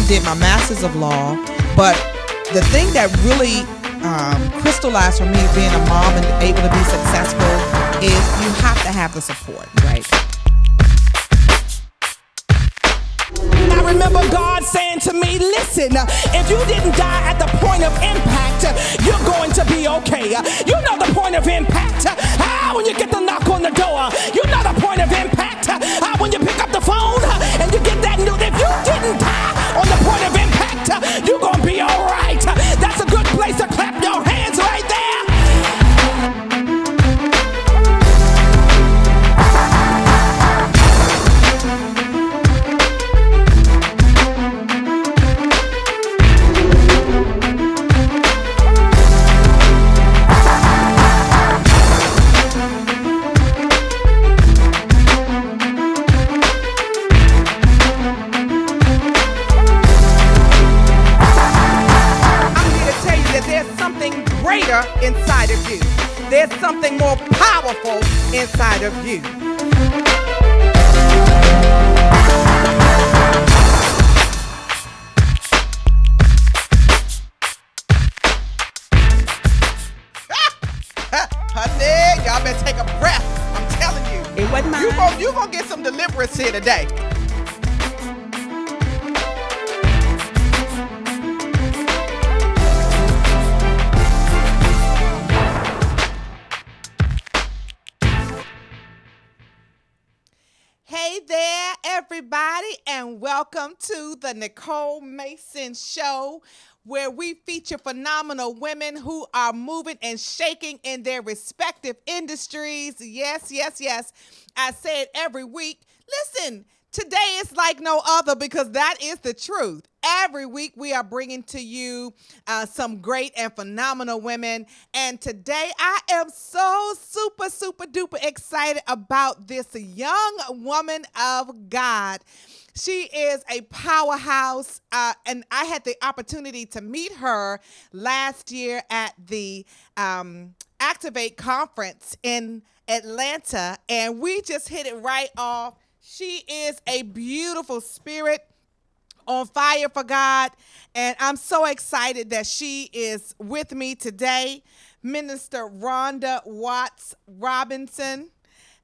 and did my master's of law. But the thing that really crystallized for me being a mom and able to be successful is you have to have the support, right? I remember God saying to me, listen, if you didn't die at the point of impact, you're going to be okay. You know the point of impact. When you get the knock on the door, you know the point of impact. When you pick up the phone and you get that news, if you didn't die on the point of impact, you're going to be all right. That's a good place to clap your hands right there. Inside of you. There's something more powerful inside of you. Honey, y'all better take a breath. I'm telling you. It wasn't mine. You gonna get some deliverance here today. Hey there, everybody, and welcome to the Nicole Mason Show, where we feature phenomenal women who are moving and shaking in their respective industries. Yes, yes, yes. I say it every week. Listen, today is like no other because that is the truth. Every week we are bringing to you some great and phenomenal women. And today I am so super, super duper excited about this young woman of God. She is a powerhouse, and I had the opportunity to meet her last year at the Activate Conference in Atlanta, and we just hit it right off. She is a beautiful spirit, on fire for God, and I'm so excited that she is with me today. Minister Rhonda Watts Robinson.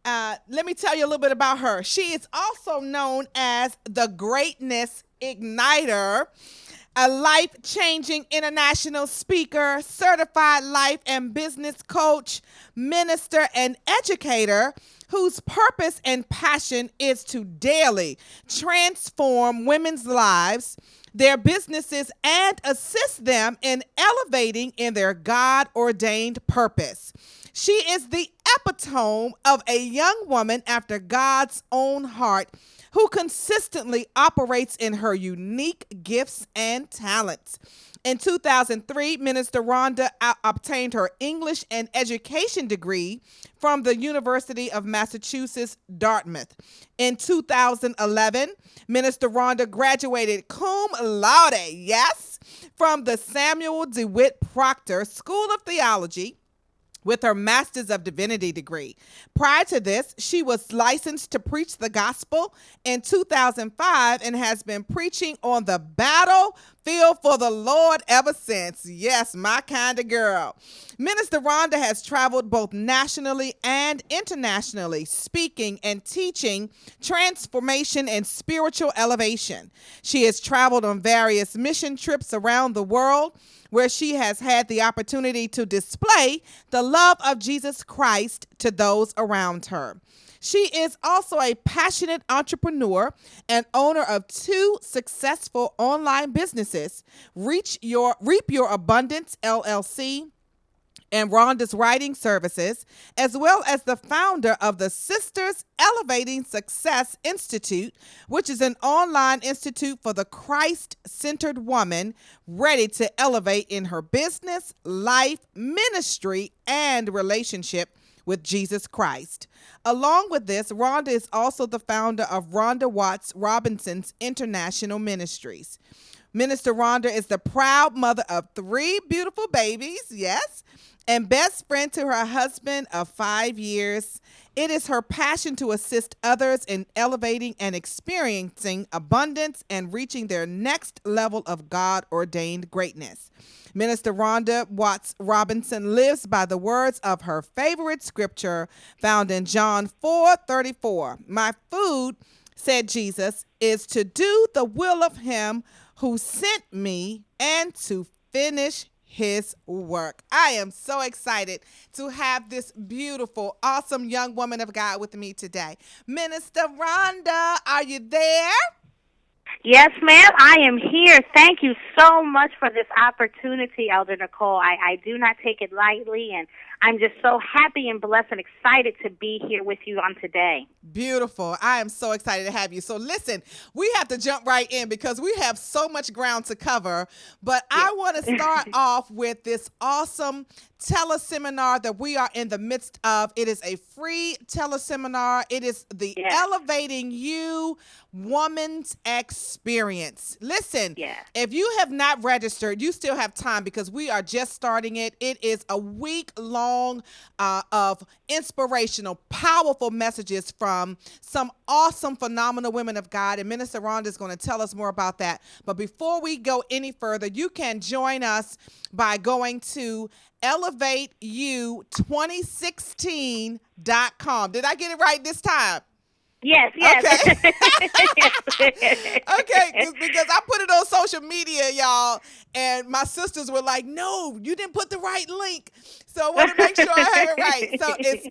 Let me tell you a little bit about her. She is also known as the Greatness Igniter, a life-changing international speaker, certified life and business coach, minister, and educator whose purpose and passion is to daily transform women's lives, their businesses, and assist them in elevating in their God-ordained purpose. She is the epitome of a young woman after God's own heart who consistently operates in her unique gifts and talents. In 2003, Minister Rhonda obtained her English and education degree from the University of Massachusetts, Dartmouth. In 2011, Minister Rhonda graduated cum laude, yes, from the Samuel DeWitt Proctor School of Theology with her Master's of Divinity degree. Prior to this, she was licensed to preach the gospel in 2005 and has been preaching on the battlefield for the Lord ever since. Yes, my kind of girl. Minister Rhonda has traveled both nationally and internationally, speaking and teaching transformation and spiritual elevation. She has traveled on various mission trips around the world, where she has had the opportunity to display the love of Jesus Christ to those around her. She is also a passionate entrepreneur and owner of 2 successful online businesses, Reap Your Abundance, LLC, and Rhonda's Writing Services, as well as the founder of the Sisters Elevating Success Institute, which is an online institute for the Christ-centered woman ready to elevate in her business, life, ministry, and relationship with Jesus Christ. Along with this, Rhonda is also the founder of Rhonda Watts Robinson's International Ministries. Minister Rhonda is the proud mother of 3 beautiful babies, yes, and best friend to her husband of 5 years. It is her passion to assist others in elevating and experiencing abundance and reaching their next level of God ordained greatness. Minister Rhonda Watts Robinson lives by the words of her favorite scripture found in John 4:34. My food, said Jesus, is to do the will of him who sent me and to finish his work. I am so excited to have this beautiful, awesome young woman of God with me today. Minister Rhonda, are you there? Yes, ma'am, I am here. Thank you so much for this opportunity, Elder Nicole. I do not take it lightly, and I'm just so happy and blessed and excited to be here with you on today. Beautiful. I am so excited to have you. So listen, we have to jump right in because we have so much ground to cover. But I want to start off with this awesome teleseminar that we are in the midst of. It is a free teleseminar. It is the Elevating You Woman's Experience. Listen, if you have not registered, you still have time because we are just starting it. It is a week long of inspirational, powerful messages from some awesome, phenomenal women of God. And Minister Rhonda is going to tell us more about that. But before we go any further, you can join us by going to ElevateU2016.com. Did I get it right this time? Yes. Okay. Okay, because I put it on social media, y'all, and my sisters were like, no, you didn't put the right link. So I want to make sure I have it right. So it's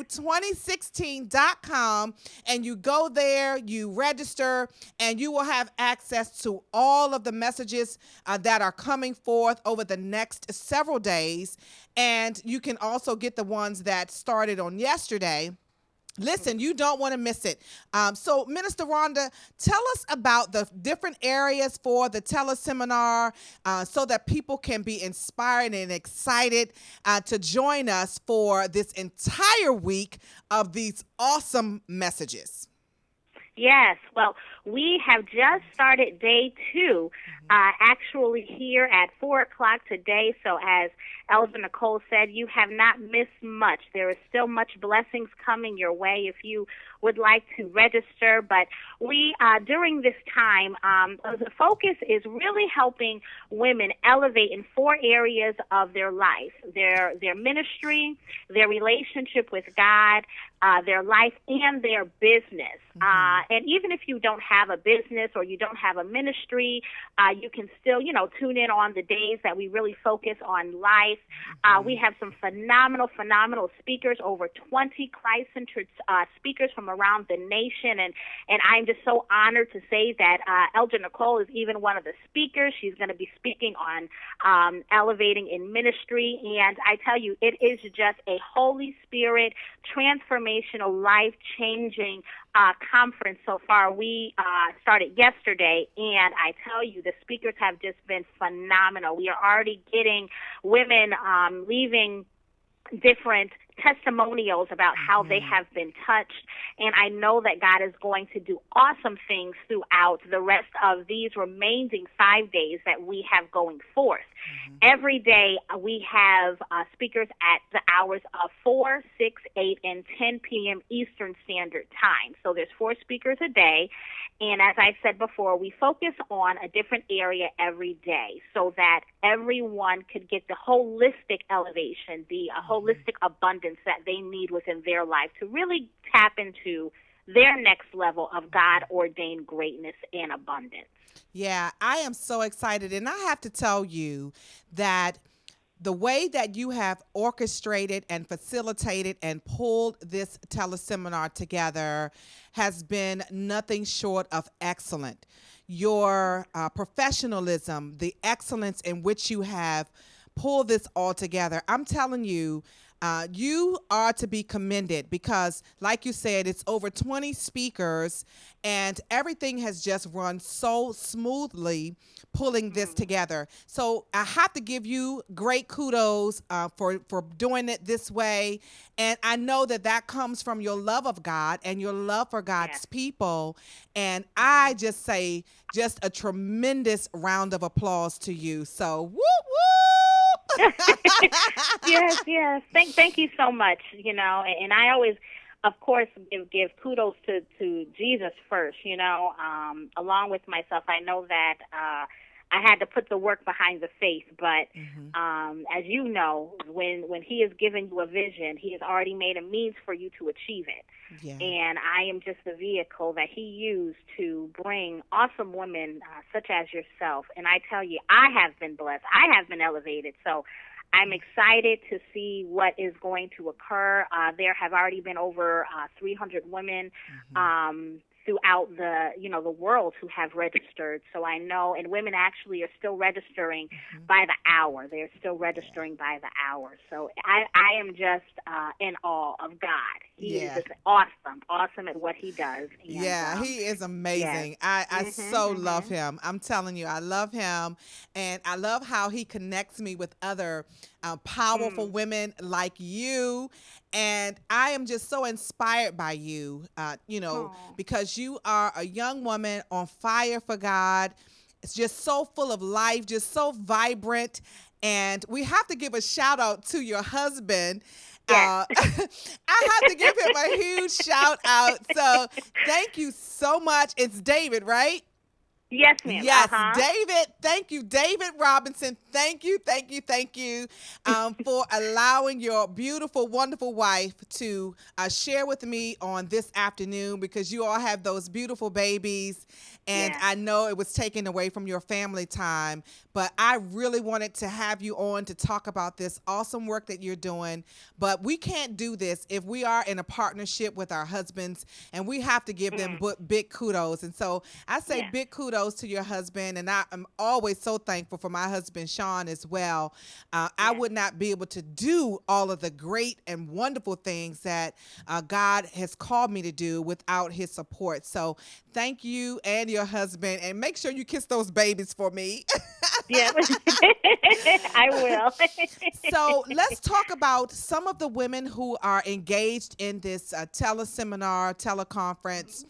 ElevateU2016.com, and you go there, you register, and you will have access to all of the messages that are coming forth over the next several days. And you can also get the ones that started on yesterday. Listen, you don't want to miss it. So, Minister Rhonda, tell us about the different areas for the teleseminar so that people can be inspired and excited to join us for this entire week of these awesome messages. Yes, well, we have just started day 2, actually here at 4 o'clock today. So as Elder Nicole said, you have not missed much. There is still much blessings coming your way if you would like to register. But we, during this time, the focus is really helping women elevate in 4 areas of their life: their ministry, their relationship with God, their life, and their business. And even if you don't have a business or you don't have a ministry, you can still, tune in on the days that we really focus on life. We have some phenomenal speakers, over 20 Christ-centered speakers from around the nation. And I'm just so honored to say that Elder Nicole is even one of the speakers. She's going to be speaking on elevating in ministry. And I tell you, it is just a Holy Spirit transformational, life-changing conference so far. We started yesterday, and I tell you, the speakers have just been phenomenal. We are already getting women leaving different testimonials about how they have been touched, and I know that God is going to do awesome things throughout the rest of these remaining 5 days that we have going forth. Every day we have speakers at the hours of 4, 6, 8, and 10 p.m. Eastern Standard Time. So there's 4 speakers a day, and as I said before, we focus on a different area every day so that everyone could get the holistic elevation, the holistic abundance that they need within their life to really tap into their next level of God-ordained greatness and abundance. Yeah, I am so excited. And I have to tell you that the way that you have orchestrated and facilitated and pulled this teleseminar together has been nothing short of excellent. Your professionalism, the excellence in which you have pulled this all together, I'm telling you, you are to be commended because, like you said, it's over 20 speakers and everything has just run so smoothly pulling this together. So I have to give you great kudos for doing it this way. And I know that that comes from your love of God and your love for God's people. And I just say just a tremendous round of applause to you. So whoop, whoop. Yes, yes. Thank you so much. And I always, of course, give kudos to Jesus first. Along with myself, I know that I had to put the work behind the faith, but as you know, when He has given you a vision, He has already made a means for you to achieve it. Yeah. And I am just the vehicle that He used to bring awesome women such as yourself. And I tell you, I have been blessed. I have been elevated. So I'm excited to see what is going to occur. There have already been over 300 women throughout the world who have registered. So I know, and women actually are still registering by the hour. They're still registering by the hour. So I am just in awe of God. He is just awesome at what He does. And, He is amazing. Yes. I so love him. I'm telling you, I love him. And I love how he connects me with other powerful women like you. And I am just so inspired by you, because you are a young woman on fire for God. It's just so full of life, just so vibrant. And we have to give a shout out to your husband. Yes. I have to give him a huge shout out. So thank you so much. It's David, right? Yes, ma'am. Yes, David. Thank you, David Robinson. Thank you for allowing your beautiful, wonderful wife to share with me on this afternoon, because you all have those beautiful babies. And I know it was taken away from your family time, but I really wanted to have you on to talk about this awesome work that you're doing. But we can't do this if we are in a partnership with our husbands, and we have to give them big kudos. And so I say big kudos to your husband, and I am always so thankful for my husband, Sean, as well. I would not be able to do all of the great and wonderful things that God has called me to do without his support. So thank you and your husband, and make sure you kiss those babies for me. Yeah, I will. So let's talk about some of the women who are engaged in this teleconference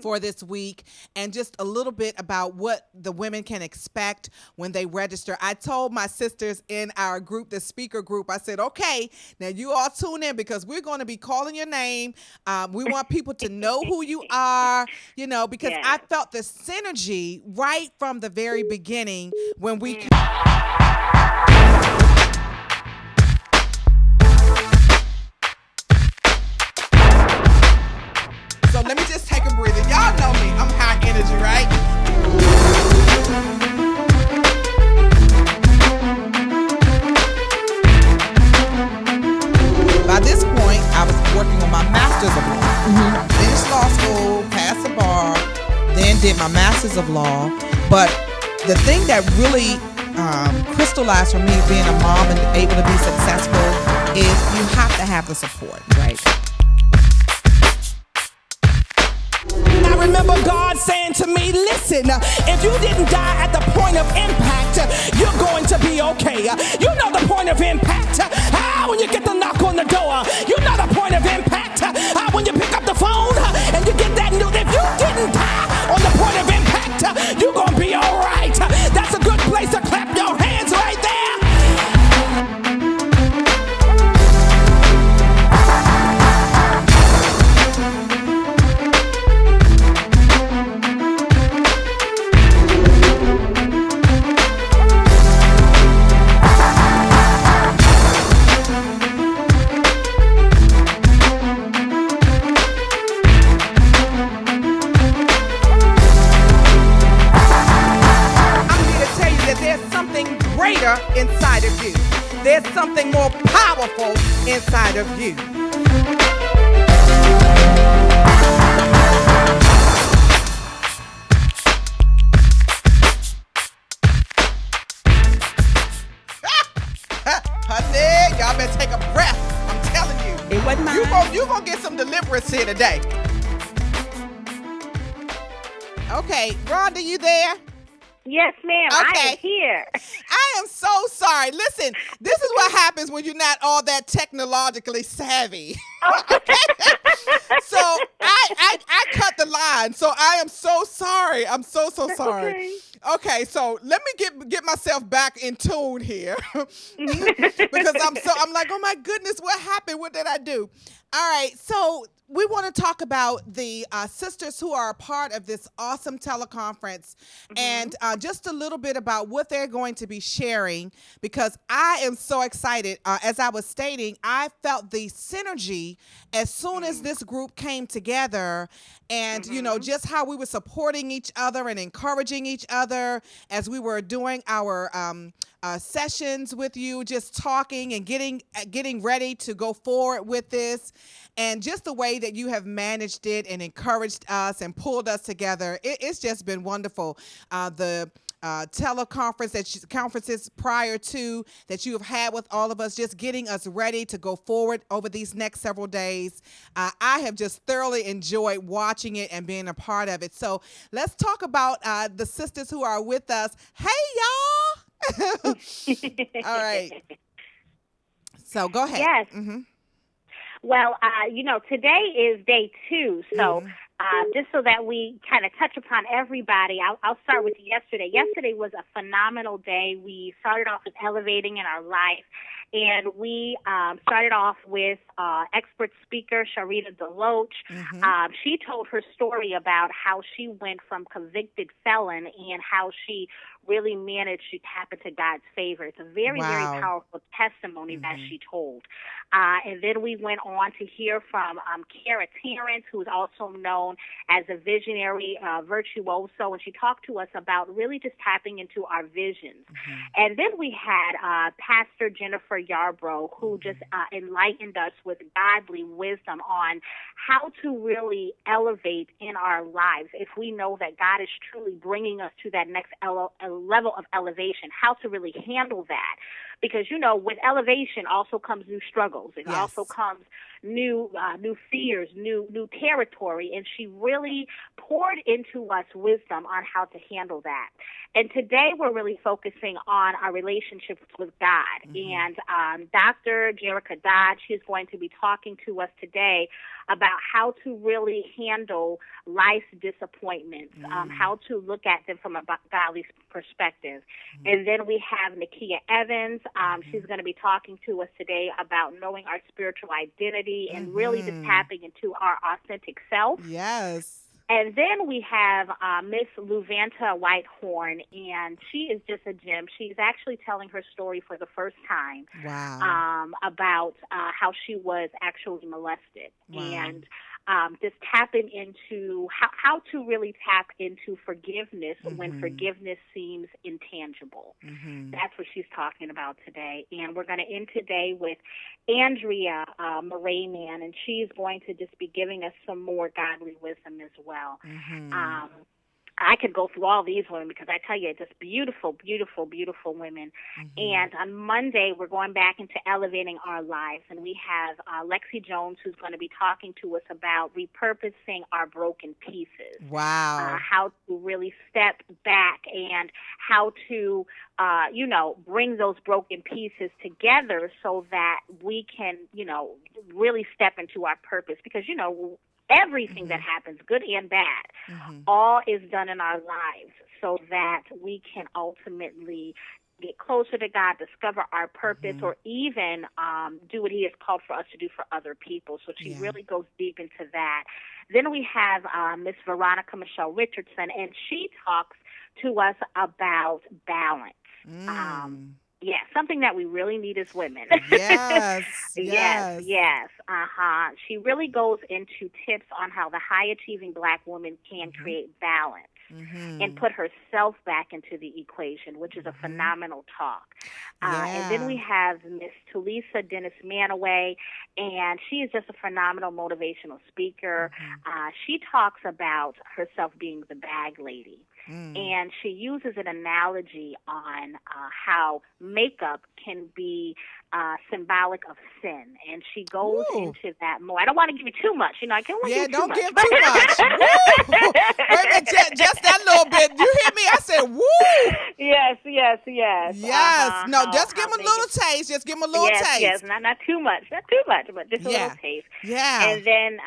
for this week, and just a little bit about what the women can expect when they register. I told my sisters in our group, the speaker group, I said, okay, now you all tune in, because we're going to be calling your name. We want people to know who you are, because I felt the synergy right from the very beginning when we So let me just take a breather. Y'all know me. I'm high energy, right? By this point, I was working on my master's of law. Finished law school, passed the bar, then did my master's of law. But the thing that really crystallized for me being a mom and able to be successful is you have to have the support, right? I remember God saying to me, listen, if you didn't die at the point of impact, you're going to be okay. You know the point of impact. When you get the knock on the door, you know the point of impact. When you pick up the phone and you get that news, if you didn't die on the point of impact, you're going to be all right. That's a good place to clap your hands right there. Inside of you. There's something more powerful inside of you. Honey, y'all better take a breath. I'm telling you. It wasn't mine. You gonna get some deliverance here today. Okay, Rhonda, you there? Yes, ma'am. Okay. I am here. I am so sorry. Listen, this is what happens when you're not all that technologically savvy. Okay? So I cut the line. So I am so sorry. I'm so sorry. Okay. Okay, so let me get myself back in tune here. Because I'm like, oh my goodness, what happened? What did I do? All right, so we want to talk about the sisters who are a part of this awesome teleconference, and just a little bit about what they're going to be sharing, because I am so excited. As I was stating, I felt the synergy as soon as this group came together, and just how we were supporting each other and encouraging each other as we were doing our sessions with you, just talking and getting ready to go forward with this, and just the way that you have managed it and encouraged us and pulled us together. It's just been wonderful. The teleconference conferences prior to that you have had with all of us, just getting us ready to go forward over these next several days. I have just thoroughly enjoyed watching it and being a part of it. So let's talk about the sisters who are with us. Hey, y'all. All right. So go ahead. Yes. Well, today is day 2, so just so that we kind of touch upon everybody, I'll start with yesterday. Yesterday was a phenomenal day. We started off with elevating in our life, and we started off with expert speaker Sharita Deloach. She told her story about how she went from convicted felon and how she really managed to tap into God's favor. It's a very, very powerful testimony that she told. And then we went on to hear from Kara Terrence, who's also known as a visionary virtuoso, and she talked to us about really just tapping into our visions. And then we had Pastor Jennifer Yarbrough, who just enlightened us with godly wisdom on how to really elevate in our lives if we know that God is truly bringing us to that next level of elevation, how to really handle that. Because, with elevation also comes new struggles. It also comes new fears, new territory. And she really poured into us wisdom on how to handle that. And today we're really focusing on our relationships with God. And Dr. Jerica Dodd, she's going to be talking to us today about how to really handle life's disappointments, how to look at them from a godly perspective. And then we have Nakia Evans. She's going to be talking to us today about knowing our spiritual identity and really just tapping into our authentic self. Yes. And then we have Miss Luvanta Whitehorn, and she is just a gem. She's actually telling her story for the first time about how she was actually molested. And just tapping into how to really tap into forgiveness when forgiveness seems intangible. That's what she's talking about today. And we're going to end today with Andrea Morayman, and she's going to just be giving us some more godly wisdom as well. I could go through all these women because I tell you, just beautiful, beautiful, beautiful women. And on Monday, we're going back into elevating our lives, and we have Lexi Jones, who's going to be talking to us about repurposing our broken pieces. How to really step back and how to, bring those broken pieces together so that we can, really step into our purpose. Because, everything that happens, good and bad, all is done in our lives so that we can ultimately get closer to God, discover our purpose, or even do what He has called for us to do for other people. So she really goes deep into that. Then we have Miss Veronica Michelle Richardson, and she talks to us about balance. Something that we really need as women. Yes. She really goes into tips on how the high-achieving Black woman can create balance and put herself back into the equation, which is a phenomenal talk. And then we have Miss Tulisa Dennis Manaway, and she is just a phenomenal motivational speaker. She talks about herself being the bag lady. And she uses an analogy on how makeup can be symbolic of sin, and she goes into that more. I don't want to give you too much, I can't want to give too much. Give too much. Wait a minute, just that little bit. You hear me? I said, woo! Yes. Yes. Yes. No, just give How them a big little taste. Just give them a little yes, taste. not too much, but just a little Yeah. taste. Yeah. And then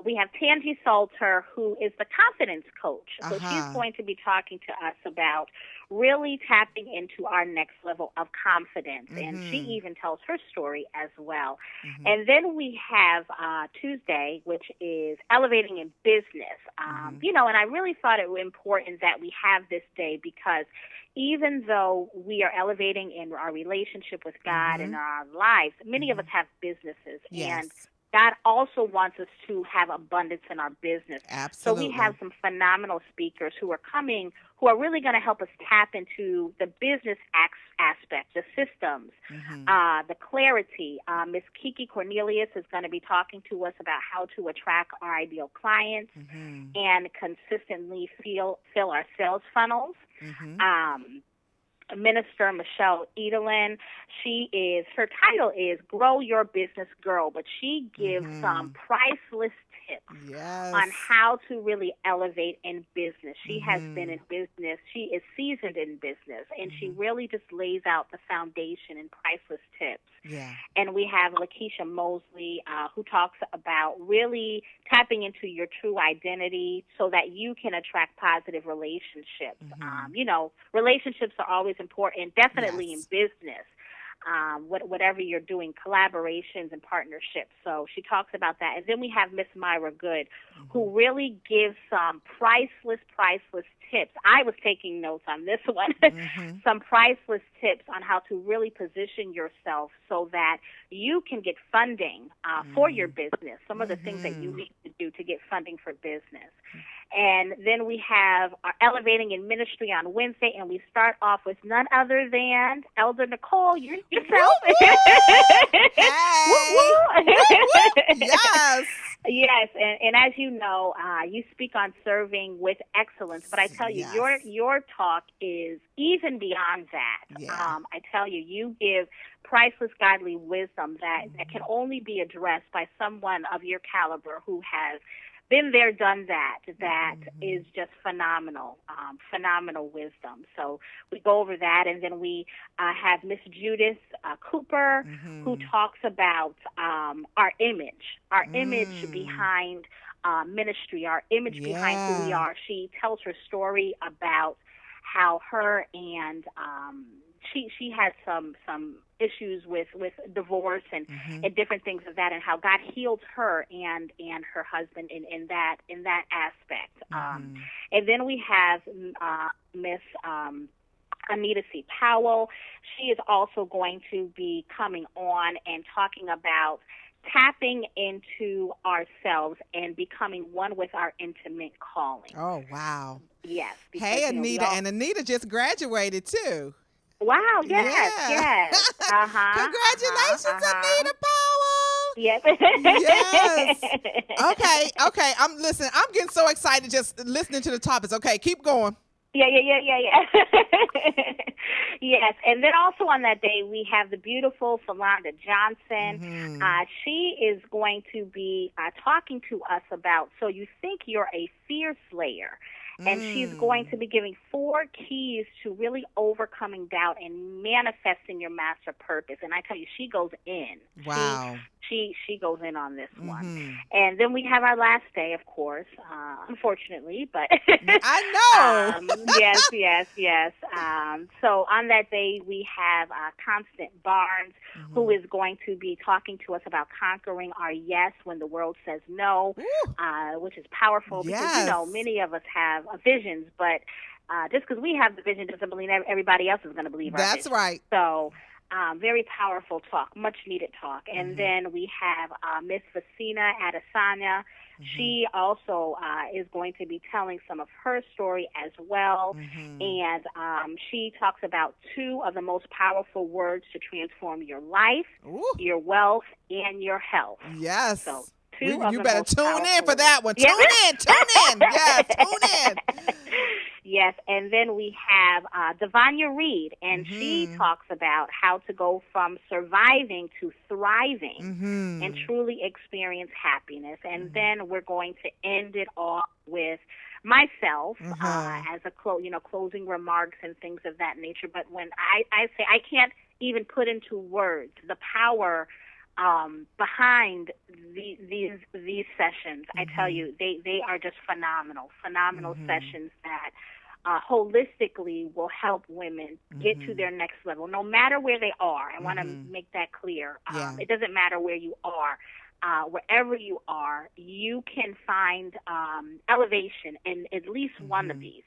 we have Tangi Salter, who is the confidence coach. So she's Uh-huh. going to be talking to us about really tapping into our next level of confidence. And she even tells her story as well. And then we have Tuesday, which is elevating in business. And I really thought it was important that we have this day because even though we are elevating in our relationship with God and our lives, many of us have businesses. Yes. And God also wants us to have abundance in our business. Absolutely. So we have some phenomenal speakers who are coming, who are really going to help us tap into the business aspect, the systems, the clarity. Miss Kiki Cornelius is going to be talking to us about how to attract our ideal clients and consistently fill our sales funnels. Minister Michelle Edelin, her title is Grow Your Business Girl, but she gives some priceless tips on how to really elevate in business. She has been in business. She is seasoned in business, and she really just lays out the foundation and priceless tips. Yeah. And we have Lakeisha Mosley, who talks about really tapping into your true identity so that you can attract positive relationships. Relationships are always important, definitely in business. Whatever you're doing, collaborations and partnerships. So she talks about that. And then we have Miss Myra Good, who really gives some priceless tips. I was taking notes on this one. Some priceless tips on how to really position yourself so that you can get funding for your business, some of the things that you need to do to get funding for business. And then we have our Elevating in Ministry on Wednesday, and we start off with none other than Elder Nicole, yourself. Hey. Yes. Yes, and as you know, you speak on serving with excellence, but I tell you, your talk is even beyond that. Yeah. I tell you, you give priceless godly wisdom that can only be addressed by someone of your caliber who has been there, done that. That is just phenomenal wisdom. So we go over that, and then we have Miss Judith Cooper, who talks about our image behind ministry, our image behind who we are. She tells her story about how her and she had some issues with divorce and different things of that, and how God healed her and her husband in that aspect. And then we have Miss Anita C. Powell. She is also going to be coming on and talking about tapping into ourselves and becoming one with our intimate calling. Oh, wow. Yes. Because, Hey, Anita. And Anita just graduated, too. Wow, yes. Congratulations, Anita Powell. Yes. Yes. Okay. I'm getting so excited just listening to the topics. Okay, keep going. Yeah. Yes, and then also on that day, we have the beautiful Philonda Johnson. She is going to be talking to us about, so you think you're a fear slayer. And she's going to be giving 4 keys to really overcoming doubt and manifesting your master purpose. And I tell you, she goes in. Wow. She goes in on this one. And then we have our last day, of course, unfortunately, but I know. Yes. So on that day, we have Constant Barnes, who is going to be talking to us about conquering our yes when the world says no, which is powerful because, many of us have visions, but just because we have the vision doesn't mean everybody else is going to believe our vision. That's right. So very powerful talk, much needed talk. And then we have Miss Vecina Adesanya. She also is going to be telling some of her story as well. And she talks about 2 of the most powerful words to transform your life, your wealth, and your health. Yes. So you better tune in for that one. Yes. Tune in. Yes, tune in. Yes, and then we have Devanya Reed, and she talks about how to go from surviving to thriving and truly experience happiness. And then we're going to end it off with myself as a closing remarks and things of that nature. But when I say I can't even put into words the power behind these sessions, I tell you, they are just phenomenal sessions that holistically will help women get to their next level, no matter where they are. I want to make that clear. It doesn't matter where you are. Wherever you are, you can find elevation in at least one of these,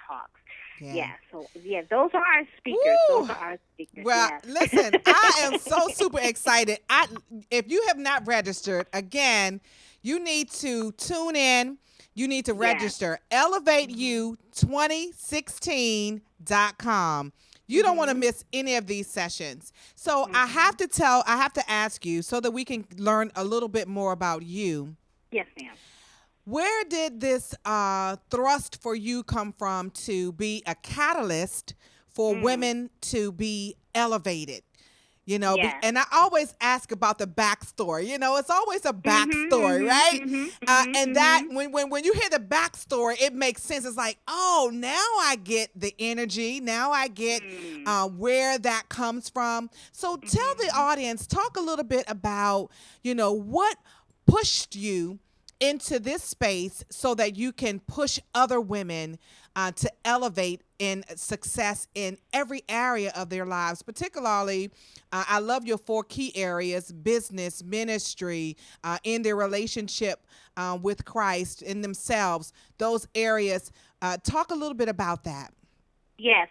talks. Those are our speakers. Woo! Those are our speakers. Well, yes. listen, I am so super excited. If you have not registered, again, you need to tune in. You need to register. ElevateU2016.com. You don't want to miss any of these sessions. So I have to ask you so that we can learn a little bit more about you. Yes, ma'am. Where did this thrust for you come from to be a catalyst for women to be elevated? And I always ask about the backstory. It's always a backstory, right? And that when you hear the backstory, it makes sense. It's like, oh, now I get the energy. Now I get where that comes from. So tell the audience, talk a little bit about, what pushed you into this space so that you can push other women to elevate in success in every area of their lives. Particularly, I love your 4 key areas: business, ministry, in their relationship with Christ, in themselves. Those areas. Talk a little bit about that. Yes.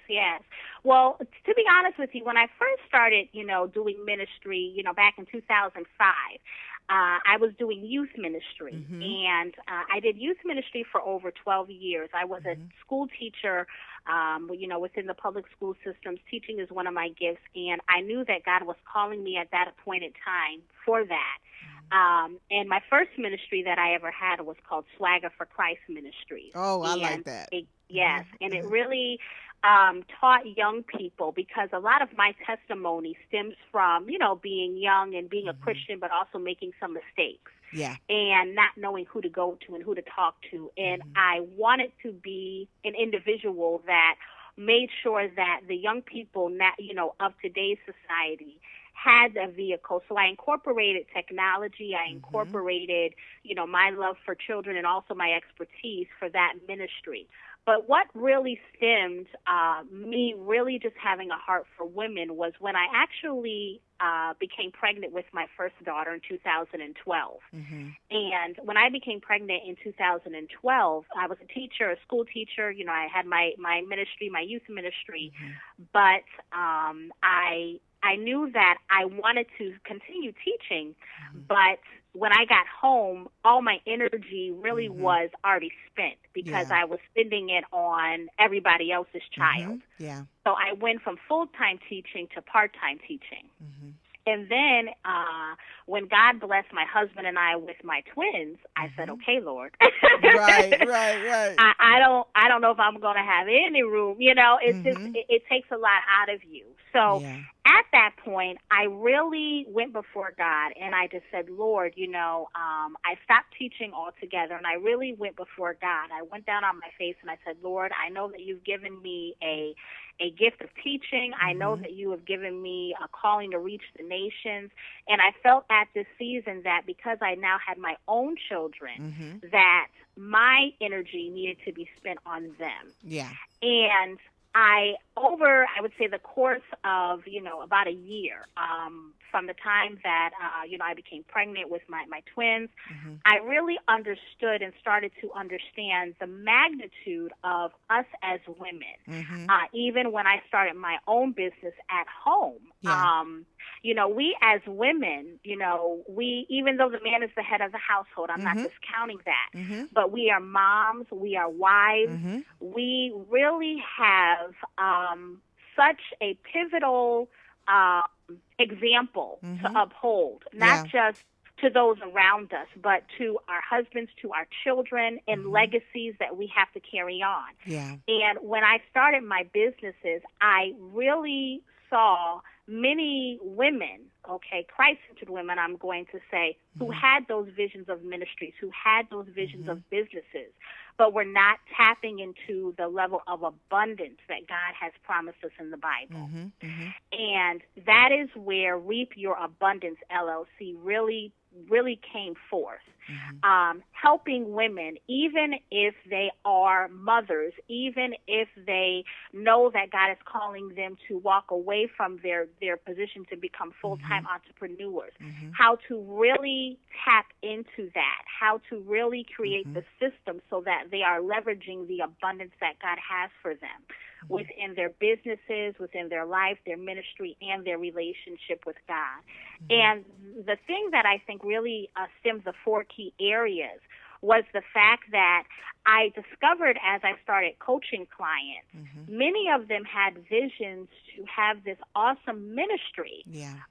Well, to be honest with you, when I first started, doing ministry, back in 2005, I was doing youth ministry, and I did youth ministry for over 12 years. I was a school teacher, within the public school systems. Teaching is one of my gifts, and I knew that God was calling me at that appointed time for that. And my first ministry that I ever had was called Swagger for Christ Ministries. Oh, I like that. Yes, and it really taught young people, because a lot of my testimony stems from, being young and being a Christian, but also making some mistakes. Yeah. And not knowing who to go to and who to talk to. And I wanted to be an individual that made sure that the young people, of today's society had a vehicle. So I incorporated technology. I incorporated, my love for children and also my expertise for that ministry. But what really stemmed me really just having a heart for women was when I actually became pregnant with my first daughter in 2012. And when I became pregnant in 2012, I was a teacher, a school teacher. I had my ministry, my youth ministry. But I knew that I wanted to continue teaching, but when I got home, all my energy really was already spent because I was spending it on everybody else's child. Yeah. So I went from full-time teaching to part-time teaching. And then when God blessed my husband and I with my twins, I said, "Okay, Lord." Right. I don't know if I'm going to have any room. It's just it takes a lot out of you. So at that point, I really went before God and I just said, "Lord, I stopped teaching altogether," and I really went before God. I went down on my face and I said, "Lord, I know that you've given me a gift of teaching. I know that you have given me a calling to reach the nations." And I felt at this season that because I now had my own children, that my energy needed to be spent on them. Yeah. And I would say the course of, about a year, from the time that, I became pregnant with my twins, I really understood and started to understand the magnitude of us as women. Even when I started my own business at home, we as women, we, even though the man is the head of the household, I'm not discounting that, but we are moms, we are wives, we really have such a pivotal example to uphold, not just to those around us, but to our husbands, to our children, and legacies that we have to carry on. Yeah. And when I started my businesses, I really saw many women, Christ-centered women, I'm going to say, who had those visions of ministries, who had those visions of businesses, but we're not tapping into the level of abundance that God has promised us in the Bible. And that is where Reap Your Abundance LLC really came forth. Helping women, even if they are mothers, even if they know that God is calling them to walk away from their position to become full-time entrepreneurs, how to really tap into that, how to really create the system so that they are leveraging the abundance that God has for them within their businesses, within their life, their ministry, and their relationship with God. And the thing that I think really stemmed the four key areas was the fact that I discovered as I started coaching clients, many of them had visions to have this awesome ministry,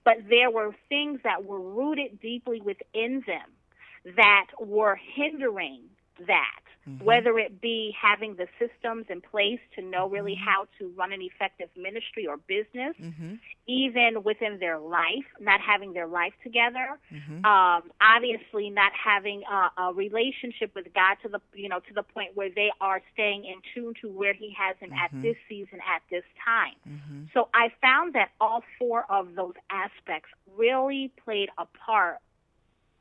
but there were things that were rooted deeply within them that were hindering that. Whether it be having the systems in place to know really how to run an effective ministry or business, even within their life, not having their life together, obviously not having a relationship with God to the point where they are staying in tune to where He has them at this season, at this time. So I found that all four of those aspects really played a part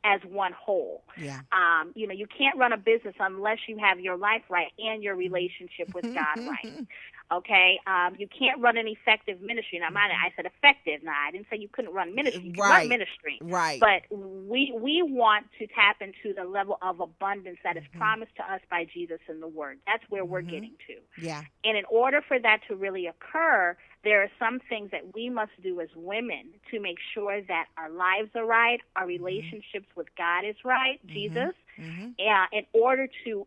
as one whole. You can't run a business unless you have your life right and your relationship with God right. Okay, you can't run an effective ministry. Now, I said effective. Now, I didn't say you couldn't run ministry. You can run ministry, but we want to tap into the level of abundance that is promised to us by Jesus in the Word. That's where we're getting to. And in order for that to really occur, there are some things that we must do as women to make sure that our lives are right, our relationships with God is right, Jesus, in order to,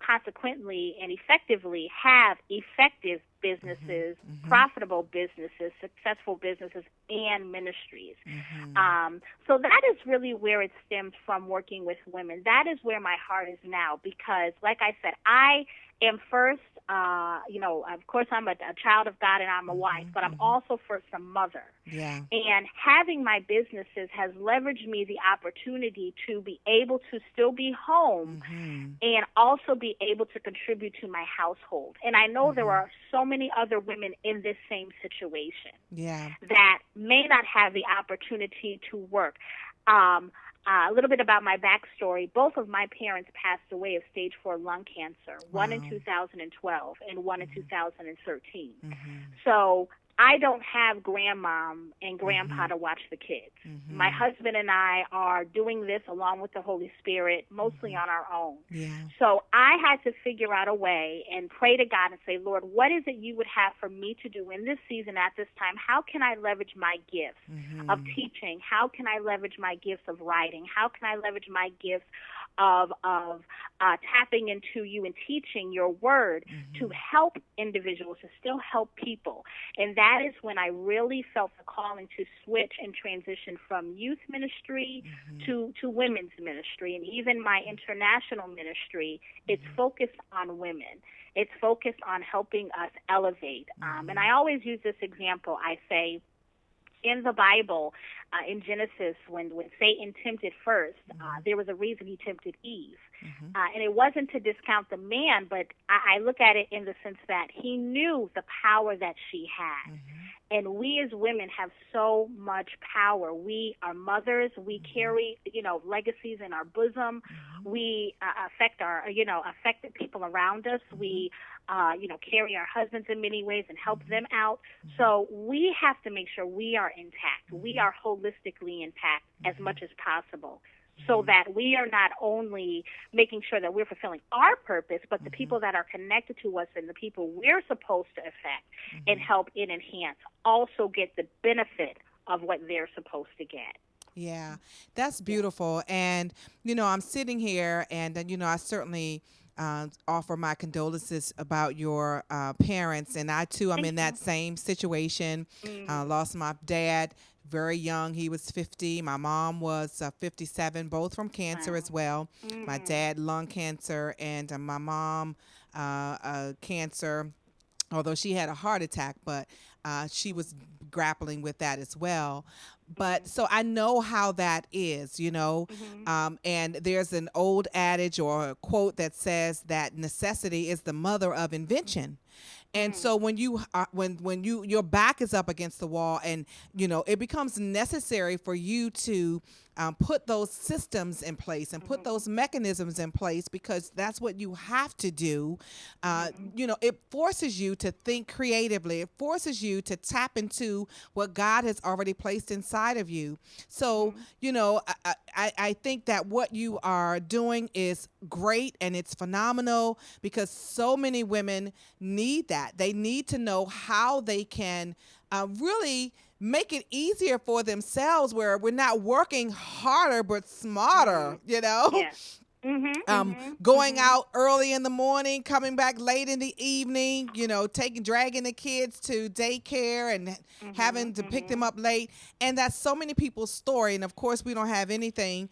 consequently and effectively have effective businesses, profitable businesses, successful businesses, and ministries. So that is really where it stems from, working with women. That is where my heart is now, because, like I said, I am first, of course, I'm a child of God and I'm a wife, but I'm also first a mother. And having my businesses has leveraged me the opportunity to be able to still be home and also be able to contribute to my household. And I know there are so many other women in this same situation that may not have the opportunity to work. A little bit about my backstory. Both of my parents passed away of stage 4 lung cancer, one in 2012 and one in 2013. So I don't have grandmom and grandpa to watch the kids. My husband and I are doing this along with the Holy Spirit, mostly on our own. So I had to figure out a way and pray to God and say, Lord, what is it you would have for me to do in this season at this time? How can I leverage my gifts of teaching? How can I leverage my gifts of writing? How can I leverage my gifts of tapping into you and teaching your word to help individuals, to still help people? And that is when I really felt the calling to switch and transition from youth ministry to women's ministry. And even my international ministry, it's focused on women. It's focused on helping us elevate. And I always use this example. I say, in the Bible, in Genesis, when Satan tempted first, there was a reason he tempted Eve. And it wasn't to discount the man, but I look at it in the sense that he knew the power that she had. And we as women have so much power. We are mothers. We carry, legacies in our bosom. We affect the people around us. We, carry our husbands in many ways and help them out. So we have to make sure we are intact. We are holistically intact as much as possible, so that we are not only making sure that we're fulfilling our purpose, but the people that are connected to us and the people we're supposed to affect and help and enhance also get the benefit of what they're supposed to get. Yeah, that's beautiful. And, I'm sitting here and, I certainly offer my condolences about your parents. And I, too, I'm in that same situation. Lost my dad very young. He was 50. My mom was 57, both from cancer as well. My dad, lung cancer, and my mom, cancer. although she had a heart attack, but she was grappling with that as well. But so I know how that is, and there's an old adage or a quote that says that necessity is the mother of invention. And so when you when your back is up against the wall, and it becomes necessary for you to put those systems in place and put those mechanisms in place, because that's what you have to do. It forces you to think creatively. It forces you to tap into what God has already placed inside of you. So, I think that what you are doing is great and it's phenomenal, because so many women need that. They need to know how they can really make it easier for themselves, where we're not working harder but smarter, Yes. Going out early in the morning, coming back late in the evening, dragging the kids to daycare and having to pick them up late. And that's so many people's story. And of course, we don't have anything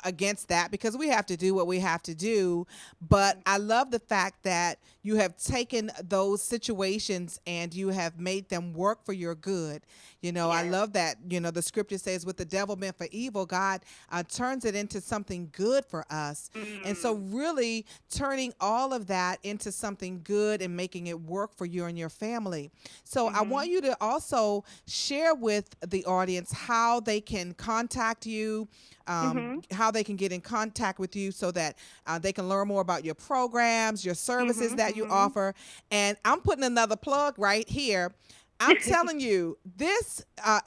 against that, because we have to do what we have to do. But I love the fact that you have taken those situations and you have made them work for your good. I love that, the scripture says, what the devil meant for evil, God turns it into something good for us. And so really turning all of that into something good and making it work for you and your family. So I want you to also share with the audience how they can contact you, how they can get in contact with you, so that they can learn more about your programs, your services that you offer. And I'm putting another plug right here. I'm telling you this, I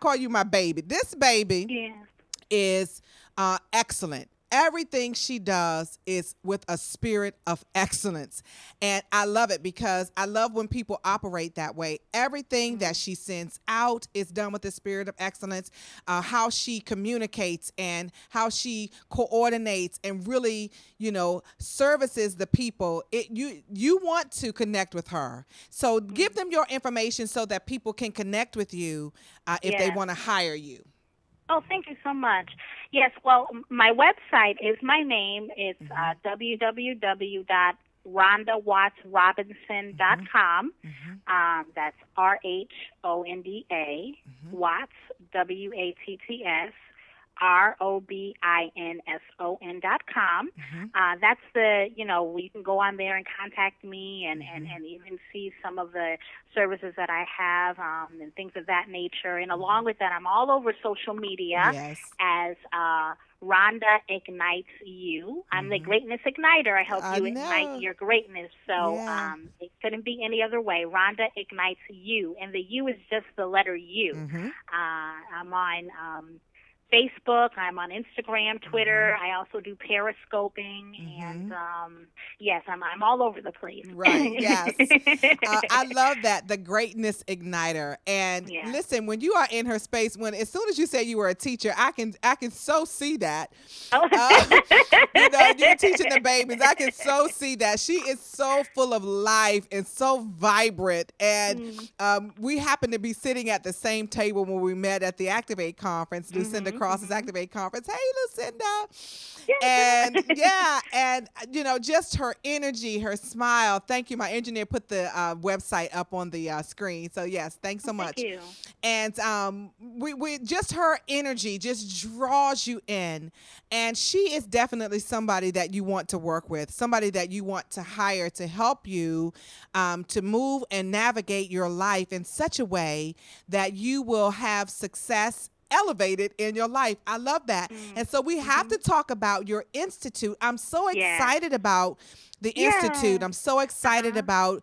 call you my baby. This baby is excellent. Everything she does is with a spirit of excellence. And I love it, because I love when people operate that way. Everything that she sends out is done with the spirit of excellence. How she communicates and how she coordinates and really, services the people. You want to connect with her. So give them your information so that people can connect with you if they want to hire you. Oh, thank you so much. Yes, well, my website is my name. It's www.rhondawattsrobinson.com. That's RHONDA, Watts, WATTS, ROBINSON.com. That's you can go on there and contact me and even see some of the services that I have and things of that nature. And along with that, I'm all over social media as Rhonda Ignites You. I'm the greatness igniter. I help you ignite your greatness. So it couldn't be any other way. Rhonda Ignites You. And the U is just the letter U. I'm on Facebook. I'm on Instagram, Twitter. I also do periscoping, and yes, I'm all over the place. Right. Yes. I love that, the greatness igniter. And listen, when you are in her space, as soon as you say you were a teacher, I can so see that. You're teaching the babies. I can so see that. She is so full of life and so vibrant. And we happen to be sitting at the same table when we met at the Activate conference, Lucinda Cross's Activate conference. Hey, Lucinda. And just her energy, her smile. Thank you. My engineer put the website up on the screen. So yes, thanks so much. Thank you. And we just her energy just draws you in. And she is definitely somebody that you want to work with, somebody that you want to hire to help you to move and navigate your life in such a way that you will have success elevated in your life. I love that. And so we have to talk about your institute. I'm so excited about the institute. I'm so excited about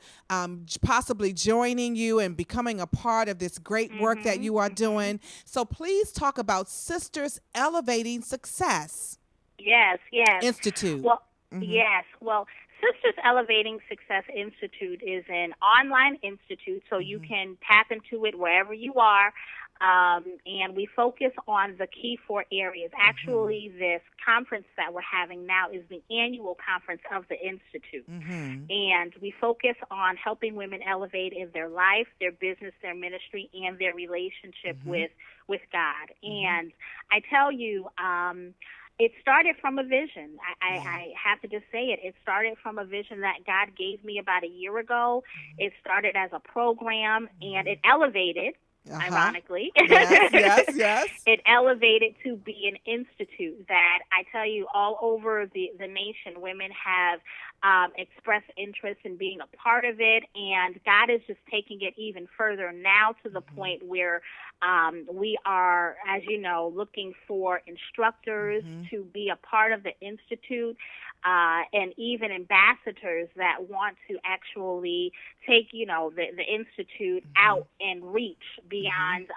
possibly joining you and becoming a part of this great work that you are doing. So please talk about Sisters Elevating Success. Yes. Institute. Well, yes. Well, Sisters Elevating Success Institute is an online institute, so you can tap into it wherever you are. And we focus on the key 4 areas. Actually, this conference that we're having now is the annual conference of the Institute. And we focus on helping women elevate in their life, their business, their ministry, and their relationship with God. And I tell you, It started from a vision. I have to just say it. It started from a vision that God gave me about a year ago. It started as a program, and it elevated, ironically. Yes. It elevated to be an institute that I tell you all over the nation, women have expressed interest in being a part of it, and God is just taking it even further now to the point where we are, as you know, looking for instructors to be a part of the institute, and even ambassadors that want to actually take, the institute out and reach beyond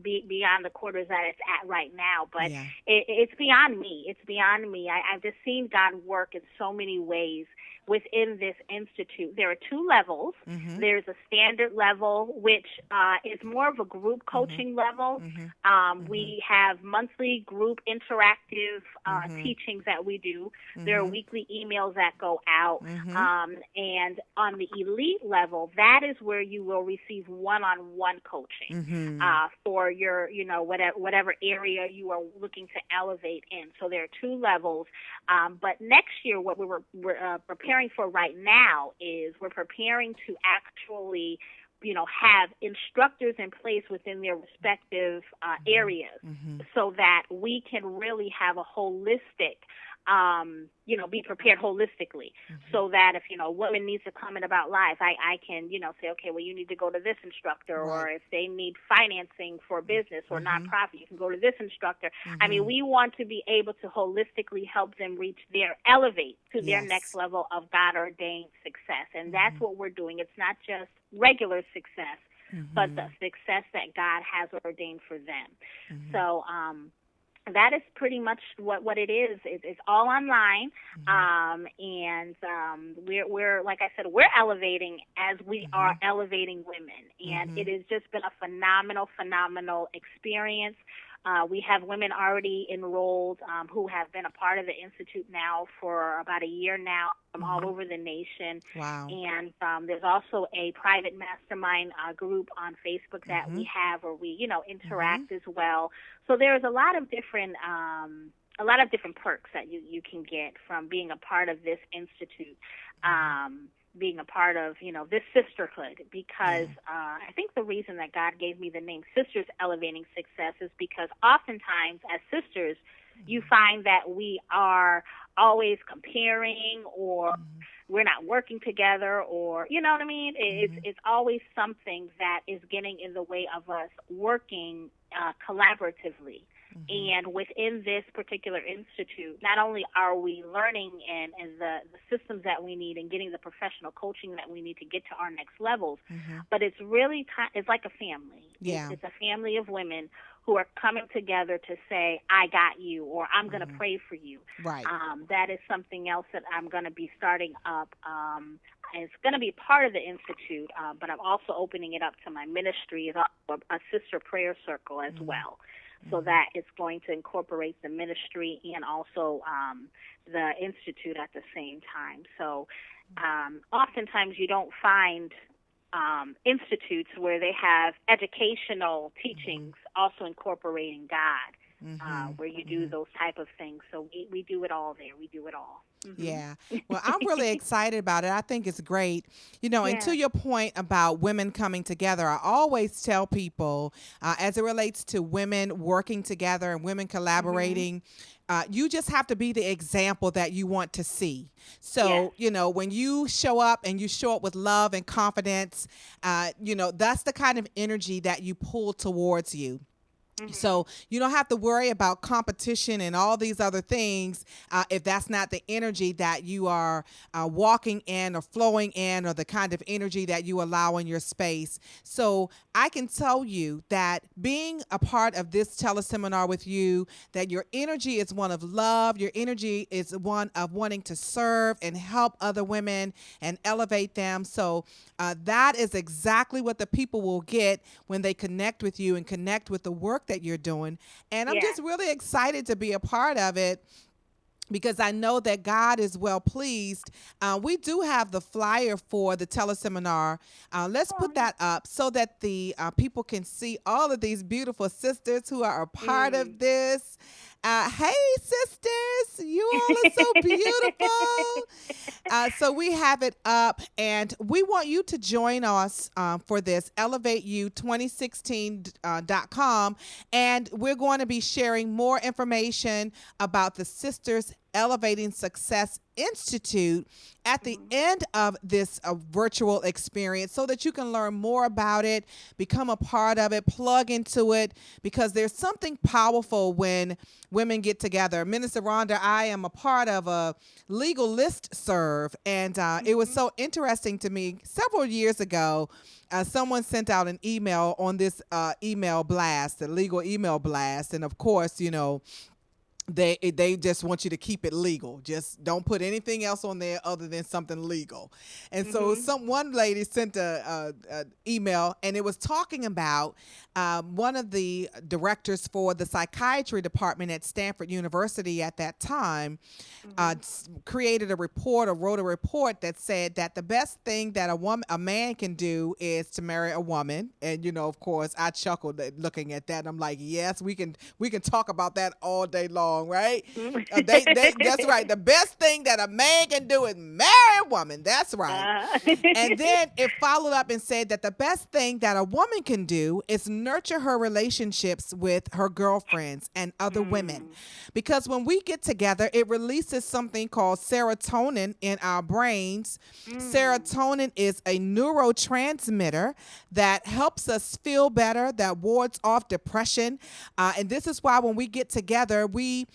beyond the quarters that it's at right now. But it's beyond me. It's beyond me. I've just seen God work in so many ways within this institute. There are two levels. There's a standard level, which is more of a group coaching level. We have monthly group interactive teachings that we do. There are weekly emails that go out. And on the elite level, that is where you will receive one-on-one coaching for your, whatever area you are looking to elevate in. So there are two levels. But next year, what we're preparing for right now is we're preparing to actually, have instructors in place within their respective areas so that we can really have a holistic, be prepared holistically so that if, a woman needs to comment about life, I can, say, okay, well, you need to go to this instructor, or if they need financing for business or nonprofit, you can go to this instructor. I mean, we want to be able to holistically help them elevate to their next level of God-ordained success. And that's what we're doing. It's not just regular success, but the success that God has ordained for them. So, that is pretty much what it is. It's all online, and we're like I said, we're elevating as we are elevating women, and it has just been a phenomenal experience. We have women already enrolled who have been a part of the Institute now for about a year now from all over the nation. Wow. And there's also a private mastermind group on Facebook that we have where we, interact as well. So there's a lot of different perks that you can get from being a part of this institute. Being a part of, this sisterhood, because I think the reason that God gave me the name Sisters Elevating Success is because oftentimes as sisters, you find that we are always comparing, or we're not working together, or, you know what I mean? It's always something that is getting in the way of us working collaboratively. And within this particular institute, not only are we learning and the systems that we need and getting the professional coaching that we need to get to our next levels, but it's really it's like a family. Yeah. It's a family of women who are coming together to say, I got you, or I'm going to pray for you. Right. That is something else that I'm going to be starting up. It's going to be part of the Institute, but I'm also opening it up to my ministry as a sister prayer circle as well. So that it's going to incorporate the ministry and also the Institute at the same time. So oftentimes you don't find institutes where they have educational teachings also incorporating God, where you do those type of things. So we do it all there. We do it all. Yeah. Well, I'm really excited about it. I think it's great. And to your point about women coming together, I always tell people as it relates to women working together and women collaborating, you just have to be the example that you want to see. So, when you show up and you show up with love and confidence, that's the kind of energy that you pull towards you. So you don't have to worry about competition and all these other things if that's not the energy that you are walking in or flowing in, or the kind of energy that you allow in your space. So I can tell you that being a part of this teleseminar with you, that your energy is one of love. Your energy is one of wanting to serve and help other women and elevate them. So that is exactly what the people will get when they connect with you and connect with the work that you're doing. And I'm just really excited to be a part of it, because I know that God is well pleased. We do have the flyer for the teleseminar. Let's put that up so that the people can see all of these beautiful sisters who are a part of this. Hey, sisters, you all are so beautiful. So we have it up, and we want you to join us for this ElevateU2016.com, and we're going to be sharing more information about the Sisters Elevating Success Institute at the end of this virtual experience so that you can learn more about it, become a part of it, plug into it, because there's something powerful when women get together. Minister Rhonda, I am a part of a legal list serve, and it was so interesting to me. Several years ago, someone sent out an email on this email blast, the legal email blast, and of course, they just want you to keep it legal. Just don't put anything else on there other than something legal. And so one lady sent a email, and it was talking about one of the directors for the psychiatry department at Stanford University at that time created a report or wrote a report that said that the best thing that a man can do is to marry a woman. And of course, I chuckled at looking at that. And I'm like, yes, we can talk about that all day long. Right? That's right. The best thing that a man can do is marry a woman. That's right. And then it followed up and said that the best thing that a woman can do is nurture her relationships with her girlfriends and other women. Because when we get together, it releases something called serotonin in our brains. Serotonin is a neurotransmitter that helps us feel better, that wards off depression. And this is why when we get together, when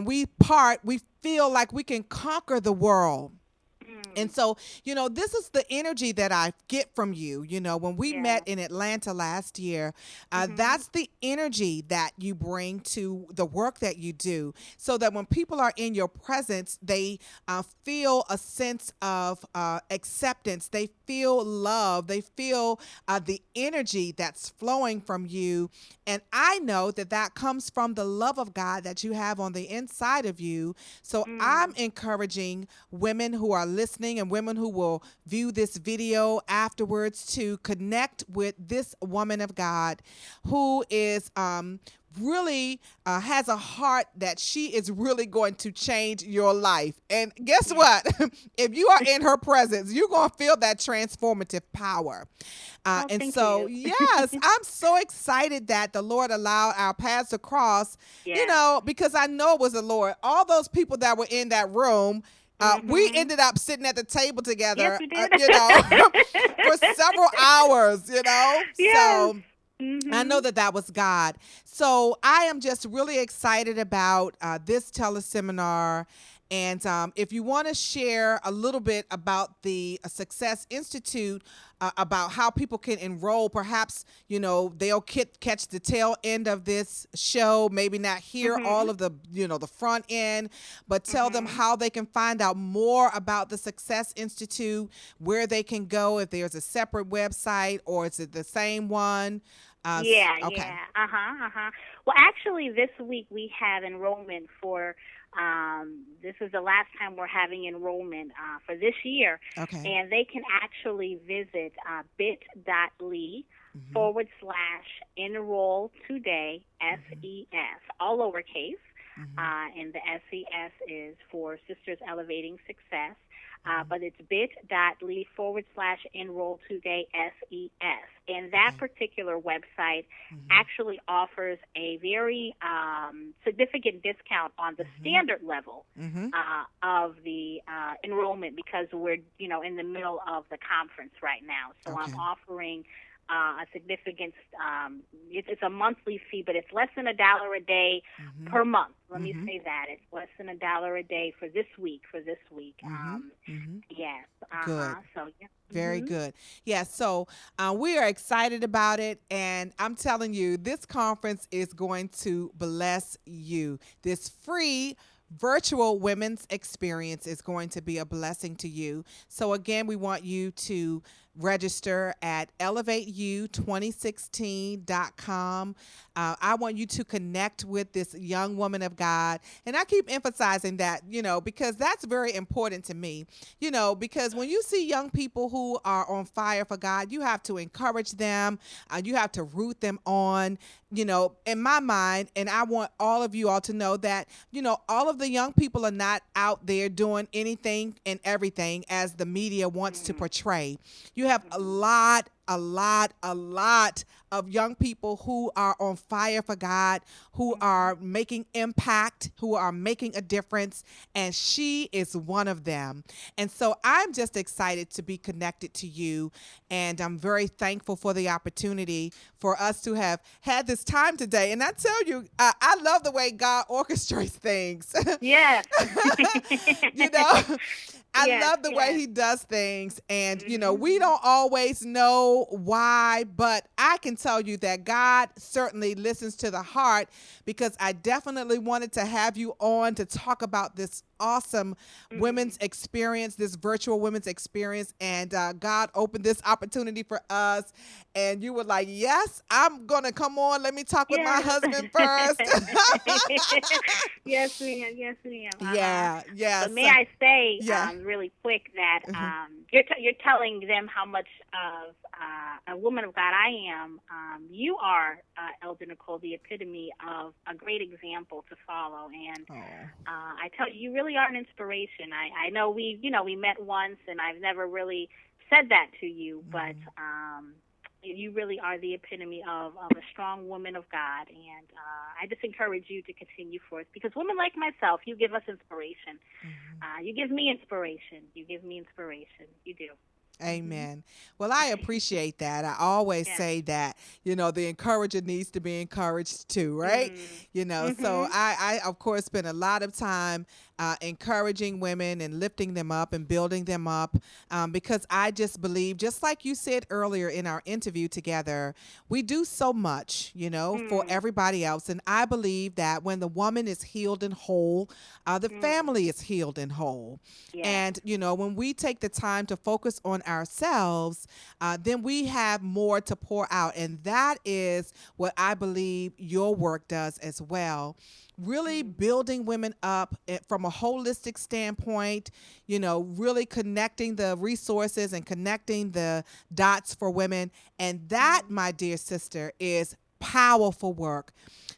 we part, we feel like we can conquer the world. And so, this is the energy that I get from you. When we met in Atlanta last year, that's the energy that you bring to the work that you do, so that when people are in your presence, they feel a sense of acceptance. They feel love. They feel the energy that's flowing from you. And I know that comes from the love of God that you have on the inside of you. So I'm encouraging women who are listening and women who will view this video afterwards to connect with this woman of God who is really has a heart that she is really going to change your life. And guess what? If you are in her presence, you're going to feel that transformative power. Thank you. Yes, I'm so excited that the Lord allowed our paths to cross, because I know it was the Lord. All those people that were in that room, we ended up sitting at the table together, Yes, we did. for several hours, Yes. So I know that was God. So I am just really excited about this teleseminar. And if you want to share a little bit about the Success Institute, about how people can enroll, perhaps, they'll catch the tail end of this show, maybe not hear all of the, the front end, but tell them how they can find out more about the Success Institute, where they can go, if there's a separate website or is it the same one. Yeah. Okay. Well, actually, this week we have enrollment for. This is the last time we're having enrollment for this year, and they can actually visit bit.ly/enroll today SES, all lowercase, and the SES is for Sisters Elevating Success. But it's bit.ly/enroll today SES. And that particular website actually offers a very significant discount on the standard level of the enrollment, because we're, in the middle of the conference right now. So I'm offering a significant, it's a monthly fee, but it's less than $1 a day per month. Let me say that. It's less than $1 a day for this week, Yes. Good. So, yeah. Very good. Yeah, so we are excited about it, and I'm telling you, this conference is going to bless you. This free virtual women's experience is going to be a blessing to you. So again, we want you to register at elevateyou2016.com. I want you to connect with this young woman of God. And I keep emphasizing that, because that's very important to me, because when you see young people who are on fire for God, you have to encourage them. You have to root them on, in my mind. And I want all of you all to know that, all of the young people are not out there doing anything and everything as the media wants to portray. You have a lot of young people who are on fire for God, who are making impact, who are making a difference, and she is one of them. And so I'm just excited to be connected to you, and I'm very thankful for the opportunity for us to have had this time today. And I tell you, I love the way God orchestrates things. Yes. you know, I Yes, love the way yes. he does things. And, we don't always know why, but I can tell you that God certainly listens to the heart, because I definitely wanted to have you on to talk about this awesome women's experience, this virtual women's experience. And God opened this opportunity for us. And you were like, yes, I'm going to come on. Let me talk with my Yes. husband first. Yes, ma'am. Yes, ma'am. Yeah, yeah. But may I say, yeah. really quick, that you're telling them how much of a woman of God I am. You are, Elder Nicole, the epitome of a great example to follow, and I tell you, you really are an inspiration. I know we met once, and I've never really said that to you, but you really are the epitome of a strong woman of God, and I just encourage you to continue forth, because women like myself, you give us inspiration. You give me inspiration. You give me inspiration. You do. Amen. Well, I appreciate that. I always Yeah. say that, the encourager needs to be encouraged too, right? So I, of course, spend a lot of time encouraging women and lifting them up and building them up, because I just believe, just like you said earlier in our interview together, we do so much, for everybody else. And I believe that when the woman is healed and whole, the family is healed and whole. Yeah. And, when we take the time to focus on ourselves, then we have more to pour out. And that is what I believe your work does as well. Really building women up from a holistic standpoint, really connecting the resources and connecting the dots for women. And that, my dear sister, is powerful work.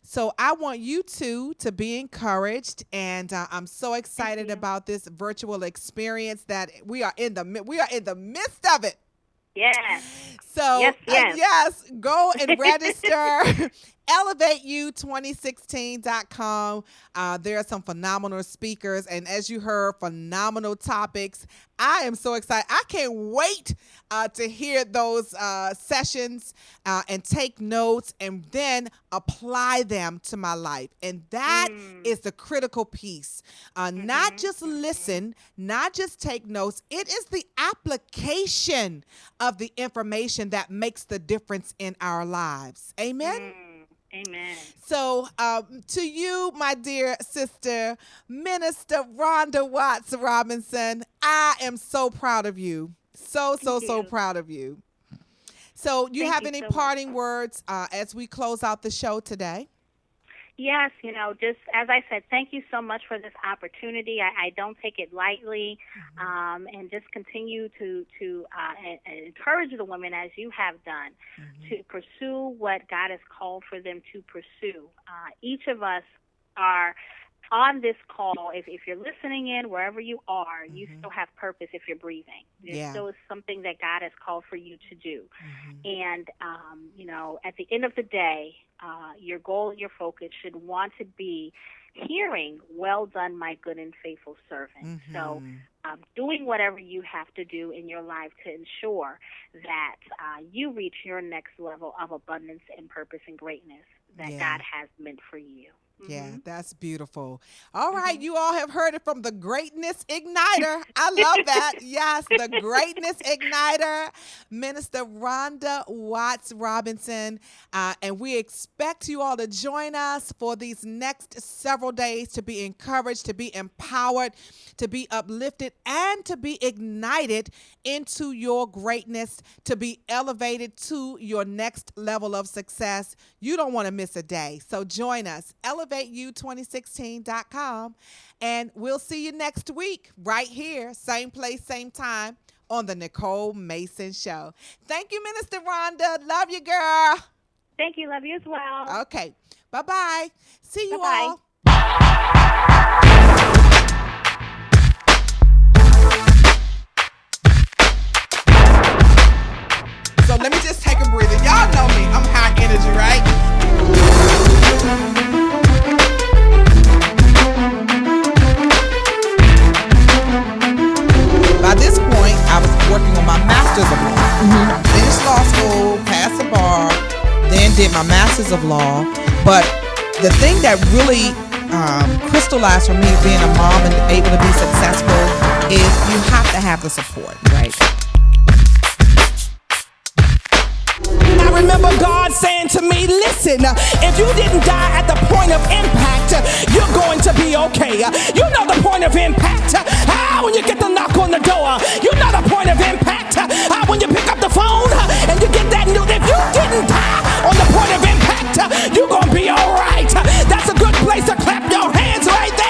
So I want you two to be encouraged, and I'm so excited about this virtual experience that we are in the midst of it. Yes. So Yes. yes, go and register. ElevateU2016.com. There are some phenomenal speakers, and as you heard, phenomenal topics. I am so excited. I can't wait to hear those sessions and take notes and then apply them to my life. And that is the critical piece. Not just listen, not just take notes. It is the application of the information that makes the difference in our lives. Amen? Amen. So, to you, my dear sister, Minister Rhonda Watts Robinson, I am so proud of you. So proud of you. So, you have any parting words as we close out the show today? Yes, just as I said, thank you so much for this opportunity. I don't take it lightly, and just continue to encourage the women, as you have done, to pursue what God has called for them to pursue. Each of us are on this call. If you're listening in, wherever you are, you still have purpose if you're breathing. There still is something that God has called for you to do. And, at the end of the day, your goal and your focus should want to be hearing, well done, my good and faithful servant. So doing whatever you have to do in your life to ensure that you reach your next level of abundance and purpose and greatness that God has meant for you. Yeah, that's beautiful. All right, you all have heard it from the Greatness Igniter. I love that. Yes, the Greatness Igniter, Minister Rhonda Watts Robinson. And we expect you all to join us for these next several days to be encouraged, to be empowered, to be uplifted, and to be ignited into your greatness, to be elevated to your next level of success. You don't want to miss a day. So join us, elevateyou2016.com, and we'll see you next week right here, same place, same time on the Nicole Mason Show. Thank you, Minister Rhonda. Love you, girl. Thank you. Love you as well. Okay. Bye-bye. See you Bye-bye. all. So let me just take a breather. Y'all know me. I'm high energy, right? By this point, I was working on my master's of law. Finished law school, passed the bar, then did my master's of law. But the thing that really crystallized for me being a mom and able to be successful is you have to have the support, right? I remember God saying to me, listen, if you didn't die at the point of impact, you're going to be okay. You know the point of impact. When you get the knock on the door, you know the point of impact. When you pick up the phone and you get that news, if you didn't die on the point of impact, you're going to be all right. That's a good place to clap your hands right there.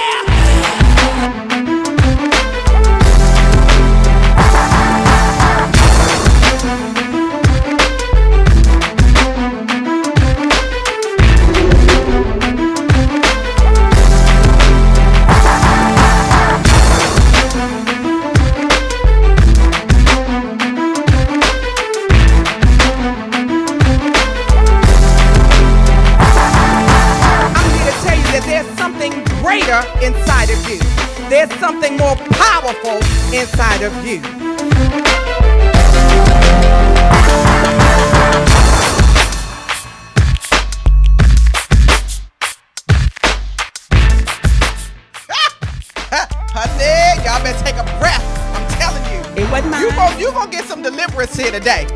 Inside of you. There's something more powerful inside of you. Honey, y'all better take a breath. I'm telling you. It wasn't mine. You gonna get some deliverance here today.